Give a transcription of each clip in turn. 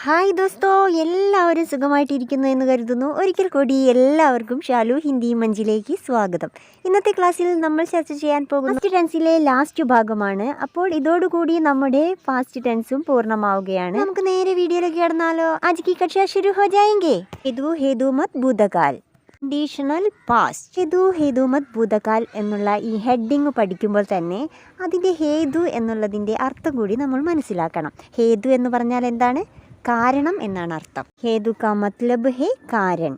Hi ദോസ്തോ, എല്ലാവരും സുഖമായിട്ടിരിക്കുന്നു എന്ന് കരുതുന്നു. ഒരിക്കൽ കൂടി എല്ലാവർക്കും ഷാലു ഹിന്ദി മഞ്ചിലേക്ക് സ്വാഗതം. ഇന്നത്തെ ക്ലാസ്സിൽ നമ്മൾ ചർച്ച ചെയ്യാൻ പോകുന്ന ഫാസ്റ്റ് ടെൻസിലെ ലാസ്റ്റ് ഭാഗമാണ്. അപ്പോൾ ഇതോടുകൂടി നമ്മുടെ ഫാസ്റ്റ് ടെൻസും പൂർണ്ണമാവുകയാണ്. നമുക്ക് നേരെ വീഡിയോയിലേക്ക് കടന്നാലോ. ആജ് കി കക്ഷ ശുരു ഹോ ജായേംഗെ. ഹേതു ഹേതു മത് ഭൂതകാൽ, കണ്ടീഷണൽ പാസ്റ്റ്. ഹേതു ഹേതു മത് ഭൂതകാൽ എന്നുള്ള ഈ ഹെഡിങ് പഠിക്കുമ്പോൾ തന്നെ അതിൻ്റെ ഹേതു എന്നുള്ളതിൻ്റെ അർത്ഥം കൂടി നമ്മൾ മനസ്സിലാക്കണം. ഹേതു എന്ന് പറഞ്ഞാൽ എന്താണ്? കാരണം എന്നാണ് അർത്ഥം. ഹേതു കാ മത്ലബ് ഹേ കാരൺ.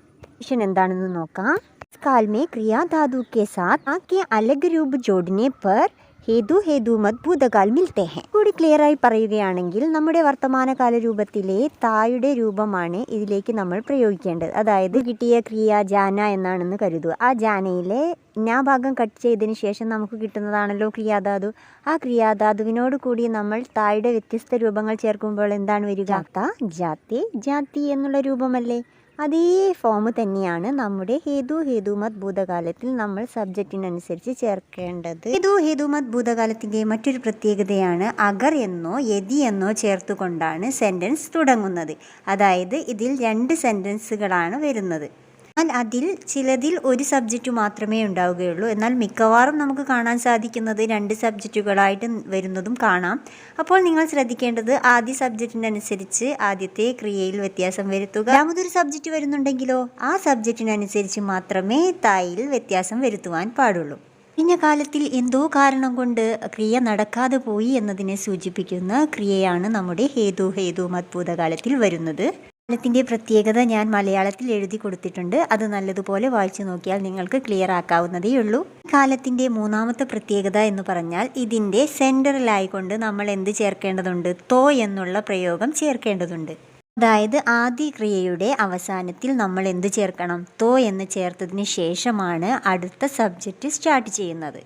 എന്താണെന്ന് നോക്കാം. काल में क्रिया धातु के साथ आ के अलग रूप जोड़ने पर ഹേതു ഹേതു മത് ഭൂതകാൽ മിൽത്തെ ഹെ. കൂടി ക്ലിയർ ആയി പറയുകയാണെങ്കിൽ നമ്മുടെ വർത്തമാനകാല രൂപത്തിലെ തായുടെ രൂപമാണ് ഇതിലേക്ക് നമ്മൾ പ്രയോഗിക്കേണ്ടത്. അതായത് കിട്ടിയ ക്രിയ ജാന എന്നാണെന്ന് കരുതുക. ആ ജാനയിലെ ന ഭാഗം കട്ട് ചെയ്തതിന് ശേഷം നമുക്ക് കിട്ടുന്നതാണല്ലോ ക്രിയാധാതു. ആ ക്രിയാധാതുവിനോട് കൂടി നമ്മൾ തായുടെ വ്യത്യസ്ത രൂപങ്ങൾ ചേർക്കുമ്പോൾ എന്താണ് വരിക? ജാത്ത, ജാത്തെ, ജാതി എന്നുള്ള രൂപമല്ലേ? അതേ ഫോം തന്നെയാണ് നമ്മുടെ ഹേതു ഹേതുമത് ഭൂതകാലത്തിൽ നമ്മൾ സബ്ജക്റ്റിനനുസരിച്ച് ചേർക്കേണ്ടത്. ഹേതു ഹേതുമത് ഭൂതകാലത്തിൻ്റെ മറ്റൊരു പ്രത്യേകതയാണ് അഗർ എന്നോ യതി എന്നോ ചേർത്തുകൊണ്ടാണ് സെൻറ്റൻസ് തുടങ്ങുന്നത്. അതായത് ഇതിൽ 2 സെൻറ്റൻസുകളാണ് വരുന്നത്. എന്നാൽ അതിൽ ചിലതിൽ ഒരു സബ്ജക്റ്റ് മാത്രമേ ഉണ്ടാവുകയുള്ളൂ. എന്നാൽ മിക്കവാറും നമുക്ക് കാണാൻ സാധിക്കുന്നത് 2 സബ്ജക്റ്റുകളായിട്ട് വരുന്നതും കാണാം. അപ്പോൾ നിങ്ങൾ ശ്രദ്ധിക്കേണ്ടത് ആദ്യ സബ്ജക്റ്റിനനുസരിച്ച് ആദ്യത്തെ ക്രിയയിൽ വ്യത്യാസം വരുത്തുക. രണ്ടാമതൊരു സബ്ജക്റ്റ് വരുന്നുണ്ടെങ്കിലോ ആ സബ്ജക്റ്റിനനുസരിച്ച് മാത്രമേ തായിൽ വ്യത്യാസം വരുത്തുവാൻ പാടുള്ളൂ. കഴിഞ്ഞ കാലത്തിൽ എന്തോ കാരണം കൊണ്ട് ക്രിയ നടക്കാതെ പോയി എന്നതിനെ സൂചിപ്പിക്കുന്ന ക്രിയയാണ് നമ്മുടെ ഹേതു ഹേതുമത് ഭൂതകാലത്തിൽ വരുന്നത്. കാലത്തിൻ്റെ പ്രത്യേകത ഞാൻ മലയാളത്തിൽ എഴുതി കൊടുത്തിട്ടുണ്ട്. അത് നല്ലതുപോലെ വായിച്ചു നോക്കിയാൽ നിങ്ങൾക്ക് ക്ലിയർ ആക്കാവുന്നതേ ഉള്ളൂ. കാലത്തിൻ്റെ മൂന്നാമത്തെ പ്രത്യേകത എന്ന് പറഞ്ഞാൽ ഇതിൻ്റെ സെൻറ്ററിലായിക്കൊണ്ട് നമ്മൾ എന്ത് ചേർക്കേണ്ടതുണ്ട്? തോ എന്നുള്ള പ്രയോഗം ചേർക്കേണ്ടതുണ്ട്. അതായത് ആദ്യ ക്രിയയുടെ അവസാനത്തിൽ നമ്മൾ എന്ത് ചേർക്കണം? തോ എന്ന് ചേർത്തതിന് ശേഷമാണ് അടുത്ത സബ്ജക്റ്റ് സ്റ്റാർട്ട് ചെയ്യുന്നത്.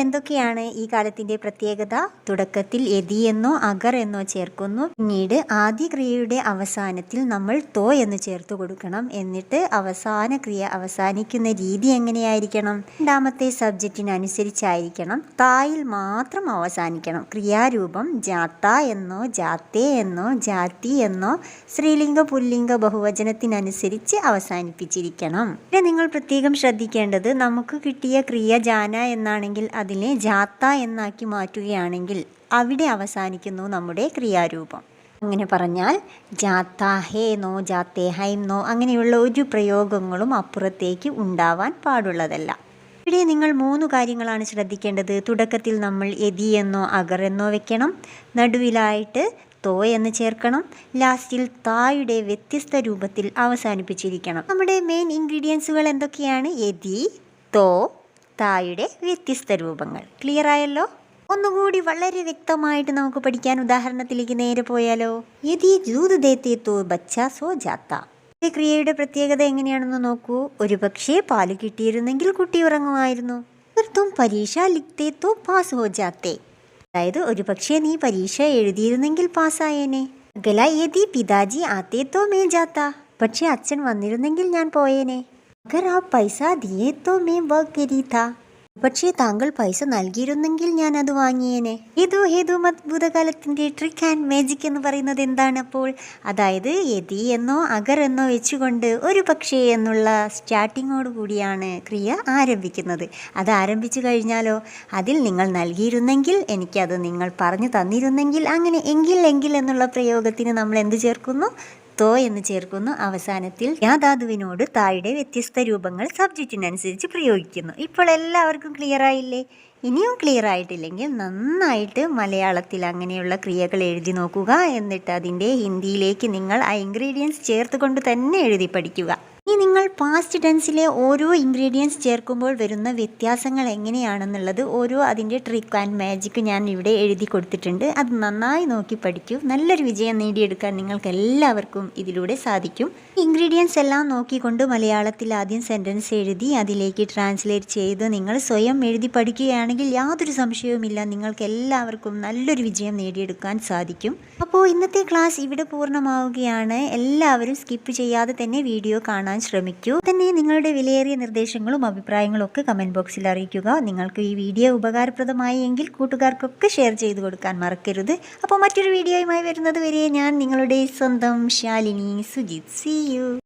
എന്തൊക്കെയാണ് ഈ കാലത്തിൻ്റെ പ്രത്യേകത? തുടക്കത്തിൽ യതി എന്നോ അഗർ എന്നോ ചേർക്കുന്നു. പിന്നീട് ആദ്യ ക്രിയയുടെ അവസാനത്തിൽ നമ്മൾ തോ എന്ന് ചേർത്ത് കൊടുക്കണം. എന്നിട്ട് അവസാന ക്രിയ അവസാനിക്കുന്ന രീതി എങ്ങനെയായിരിക്കണം? രണ്ടാമത്തെ സബ്ജക്റ്റിനനുസരിച്ചായിരിക്കണം. തായിൽ മാത്രം അവസാനിക്കണം. ക്രിയാരൂപം ജാത്ത എന്നോ ജാത്തേ എന്നോ ജാതി എന്നോ സ്ത്രീലിംഗ പുല്ലിംഗ ബഹുവചനത്തിനനുസരിച്ച് അവസാനിപ്പിച്ചിരിക്കണം. പിന്നെ നിങ്ങൾ പ്രത്യേകം ശ്രദ്ധിക്കേണ്ടത്, നമുക്ക് കിട്ടിയ ക്രിയ ജാന എന്നാണെങ്കിൽ അതിനെ ജാത്ത എന്നാക്കി മാറ്റുകയാണെങ്കിൽ അവിടെ അവസാനിക്കുന്നു നമ്മുടെ ക്രിയാരൂപം. അങ്ങനെ പറഞ്ഞാൽ ജാത്ത ഹേ നോ ജാത്തേ ഹൈം നോ അങ്ങനെയുള്ള ഒരു പ്രയോഗങ്ങളും അപ്പുറത്തേക്ക് ഉണ്ടാവാൻ പാടുള്ളതല്ല. ഇവിടെ നിങ്ങൾ 3 കാര്യങ്ങളാണ് ശ്രദ്ധിക്കേണ്ടത്. തുടക്കത്തിൽ നമ്മൾ യതി എന്നോ അഗർ എന്നോ വെക്കണം. നടുവിലായിട്ട് തോ എന്ന് ചേർക്കണം. ലാസ്റ്റിൽ തായുടെ വ്യത്യസ്ത രൂപത്തിൽ അവസാനിപ്പിച്ചിരിക്കണം. നമ്മുടെ മെയിൻ ഇൻഗ്രീഡിയൻസുകൾ എന്തൊക്കെയാണ്? യതി, തോ, തായുടെ വ്യത്യസ്ത രൂപങ്ങൾ. ക്ലിയർ ആയല്ലോ? ഒന്നുകൂടി വളരെ വ്യക്തമായിട്ട് നമുക്ക് പഠിക്കാൻ ഉദാഹരണത്തിലേക്ക് നേരെ പോയാലോ. യതി ദൂത് ദേത്തെ തോ ബച്ചാ സോ ജാത്ത. ഈ ക്രിയയുടെ പ്രത്യേകത എങ്ങനെയാണെന്ന് നോക്കൂ. ഒരു പക്ഷേ പാല് കിട്ടിയിരുന്നെങ്കിൽ കുട്ടി ഉറങ്ങുമായിരുന്നു. തും പരീക്ഷ ലിഖ്തേ തോ പാസ് ഹോ ജാത്തേ. അതായത് ഒരു പക്ഷേ നീ പരീക്ഷ എഴുതിയിരുന്നെങ്കിൽ പാസ്സായേനെ. ഗല യതി പിതാജി ആത്തേ തോ മേ ജാത്ത. പക്ഷേ അച്ഛൻ വന്നിരുന്നെങ്കിൽ ഞാൻ പോയേനെ. അഗർ ആ പൈസ ദിയേ തോ മേ വർക്ക് കരി താ. പക്ഷേ താങ്കൾ പൈസ നൽകിയിരുന്നെങ്കിൽ ഞാൻ അത് വാങ്ങിയേനെ. ഹേതു ഹേതുമത് ഭൂതകാലത്തിൻ്റെ ട്രിക്ക് ആൻഡ് മാജിക് എന്ന് പറയുന്നത് എന്താണ് അപ്പോൾ? അതായത് യതി എന്നോ അഗർ എന്നോ വെച്ചുകൊണ്ട് ഒരു പക്ഷേ എന്നുള്ള സ്റ്റാർട്ടിങ്ങോട് കൂടിയാണ് ക്രിയ ആരംഭിക്കുന്നത്. അത് ആരംഭിച്ചു കഴിഞ്ഞാലോ അതിൽ നിങ്ങൾ നൽകിയിരുന്നെങ്കിൽ, എനിക്കത് നിങ്ങൾ പറഞ്ഞു തന്നിരുന്നെങ്കിൽ, അങ്ങനെ എങ്കിൽ എന്നുള്ള പ്രയോഗത്തിന് നമ്മൾ എന്ത് ചേർക്കുന്നു? തോ എന്ന് ചേർക്കുന്നു. അവസാനത്തിൽ ധാതുവിനോട് തായുടെ വ്യത്യസ്ത രൂപങ്ങൾ സബ്ജക്റ്റിനനുസരിച്ച് പ്രയോഗിക്കുന്നു. ഇപ്പോൾ എല്ലാവർക്കും ക്ലിയർ ആയില്ലേ? ഇനിയും ക്ലിയർ ആയിട്ടില്ലെങ്കിൽ നന്നായിട്ട് മലയാളത്തിൽ അങ്ങനെയുള്ള ക്രിയകൾ എഴുതി നോക്കുക. എന്നിട്ട് അതിൻ്റെ ഹിന്ദിയിലേക്ക് നിങ്ങൾ ആ ഇൻഗ്രീഡിയൻസ് ചേർത്തുകൊണ്ട് തന്നെ എഴുതി പഠിക്കുക. ഇനി നിങ്ങൾ പാസ്റ്റ് ടെൻസിലെ ഓരോ ഇൻഗ്രീഡിയൻസ് ചേർക്കുമ്പോൾ വരുന്ന വ്യത്യാസങ്ങൾ എങ്ങനെയാണെന്നുള്ളത് അതിൻ്റെ ട്രിക്ക് ആൻഡ് മാജിക് ഞാൻ ഇവിടെ എഴുതി കൊടുത്തിട്ടുണ്ട്. അത് നന്നായി നോക്കി പഠിക്കൂ. നല്ലൊരു വിജയം നേടിയെടുക്കാൻ നിങ്ങൾക്ക് എല്ലാവർക്കും ഇതിലൂടെ സാധിക്കും. ഇൻഗ്രീഡിയൻസ് എല്ലാം നോക്കിക്കൊണ്ട് മലയാളത്തിൽ ആദ്യം സെൻറ്റൻസ് എഴുതി അതിലേക്ക് ട്രാൻസ്ലേറ്റ് ചെയ്ത് നിങ്ങൾ സ്വയം എഴുതി പഠിക്കുകയാണെങ്കിൽ യാതൊരു സംശയവുമില്ല, നിങ്ങൾക്ക് എല്ലാവർക്കും നല്ലൊരു വിജയം നേടിയെടുക്കാൻ സാധിക്കും. അപ്പോൾ ഇന്നത്തെ ക്ലാസ് ഇവിടെ പൂർണ്ണമാവുകയാണ്. എല്ലാവരും സ്കിപ്പ് ചെയ്യാതെ തന്നെ വീഡിയോ കാണാൻ കാണാൻ ശ്രമിക്കൂ. തന്നെ നിങ്ങളുടെ വിലയേറിയ നിർദ്ദേശങ്ങളും അഭിപ്രായങ്ങളും ഒക്കെ കമൻറ്റ് ബോക്സിൽ അറിയിക്കുക. നിങ്ങൾക്ക് ഈ വീഡിയോ ഉപകാരപ്രദമായി എങ്കിൽ കൂട്ടുകാർക്കൊക്കെ ഷെയർ ചെയ്ത് കൊടുക്കാൻ മറക്കരുത്. അപ്പോൾ മറ്റൊരു വീഡിയോയുമായി വരുന്നത് വരെ ഞാൻ നിങ്ങളുടെ സ്വന്തം ശാലിനി സുജിത്ത്. See you.